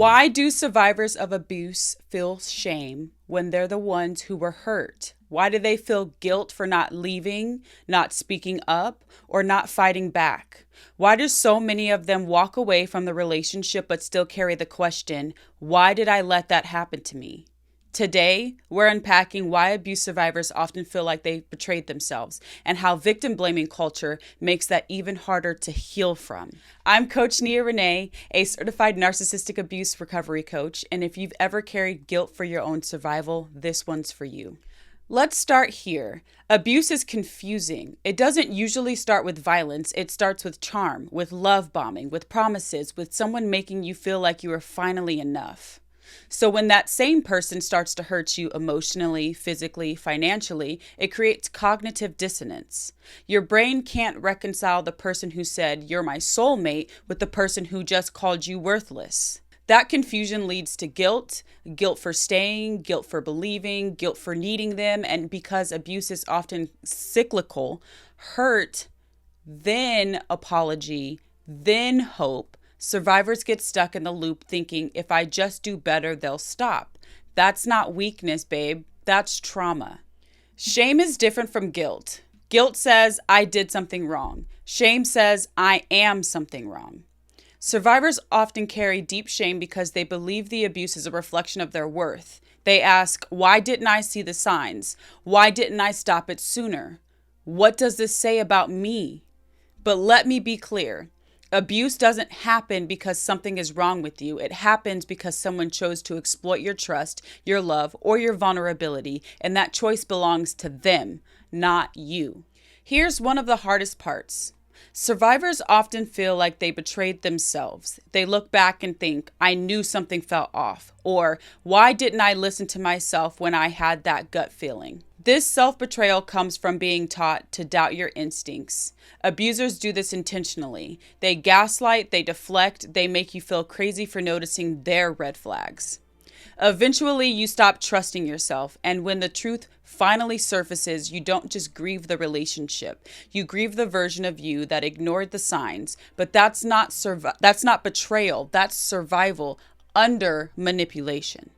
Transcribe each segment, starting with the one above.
Why do survivors of abuse feel shame when they're the ones who were hurt? Why do they feel guilt for not leaving, not speaking up, or not fighting back? Why do so many of them walk away from the relationship but still carry the question, why did I let that happen to me? Today, we're unpacking why abuse survivors often feel like they betrayed themselves and how victim blaming culture makes that even harder to heal from. I'm Coach Nia Renee, a certified narcissistic abuse recovery coach, and if you've ever carried guilt for your own survival, this one's for you. Let's start here. Abuse is confusing. It doesn't usually start with violence. It starts with charm, with love bombing, with promises, with someone making you feel like you are finally enough. So when that same person starts to hurt you emotionally, physically, financially, it creates cognitive dissonance. Your brain can't reconcile the person who said, "You're my soulmate," with the person who just called you worthless. That confusion leads to guilt for staying, guilt for believing, guilt for needing them. And because abuse is often cyclical, hurt, then apology, then hope, survivors get stuck in the loop thinking, if I just do better, they'll stop. That's not weakness, babe. That's trauma. Shame is different from guilt. Guilt says, I did something wrong. Shame says, I am something wrong. Survivors often carry deep shame because they believe the abuse is a reflection of their worth. They ask, why didn't I see the signs? Why didn't I stop it sooner? What does this say about me? But let me be clear. Abuse doesn't happen because something is wrong with you. It happens because someone chose to exploit your trust, your love, or your vulnerability, and that choice belongs to them, not you. Here's one of the hardest parts. Survivors often feel like they betrayed themselves. They look back and think, I knew something felt off, or why didn't I listen to myself when I had that gut feeling? This self-betrayal comes from being taught to doubt your instincts. Abusers do this intentionally. They gaslight, they deflect, they make you feel crazy for noticing their red flags. Eventually, you stop trusting yourself, and when the truth finally surfaces, you don't just grieve the relationship. You grieve the version of you that ignored the signs, but that's not betrayal, that's survival under manipulation.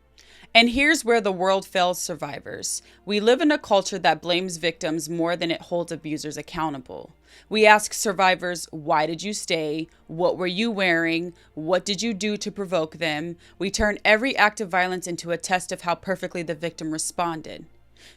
And here's where the world fails survivors. We live in a culture that blames victims more than it holds abusers accountable. We ask survivors, why did you stay? What were you wearing? What did you do to provoke them? We turn every act of violence into a test of how perfectly the victim responded.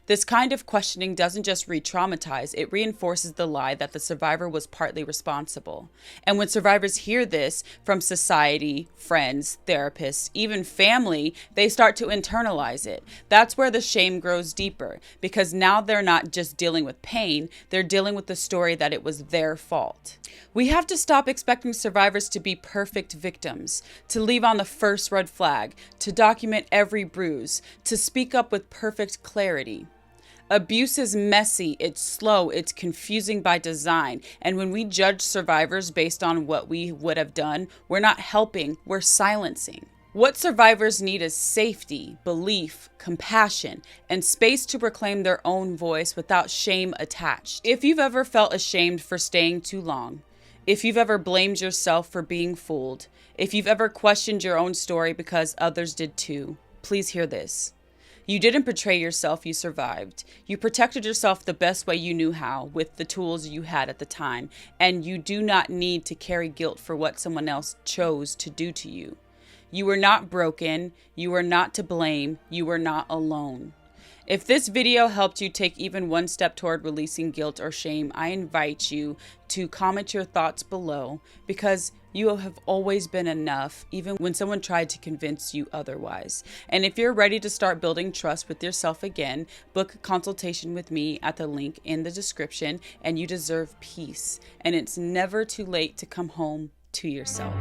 This kind of questioning doesn't just re-traumatize, it reinforces the lie that the survivor was partly responsible. And when survivors hear this from society, friends, therapists, even family, they start to internalize it. That's where the shame grows deeper, because now they're not just dealing with pain, they're dealing with the story that it was their fault. We have to stop expecting survivors to be perfect victims, to leave on the first red flag, to document every bruise, to speak up with perfect clarity. Abuse is messy, it's slow, it's confusing by design. And when we judge survivors based on what we would have done, we're not helping, we're silencing. What survivors need is safety, belief, compassion, and space to proclaim their own voice without shame attached. If you've ever felt ashamed for staying too long, if you've ever blamed yourself for being fooled, if you've ever questioned your own story because others did too, please hear this. You didn't betray yourself, you survived. You protected yourself the best way you knew how, with the tools you had at the time, and you do not need to carry guilt for what someone else chose to do to you. You were not broken, you were not to blame, you were not alone. If this video helped you take even one step toward releasing guilt or shame, I invite you to comment your thoughts below, because you have always been enough, even when someone tried to convince you otherwise. And if you're ready to start building trust with yourself again, book a consultation with me at the link in the description, and you deserve peace. And it's never too late to come home to yourself.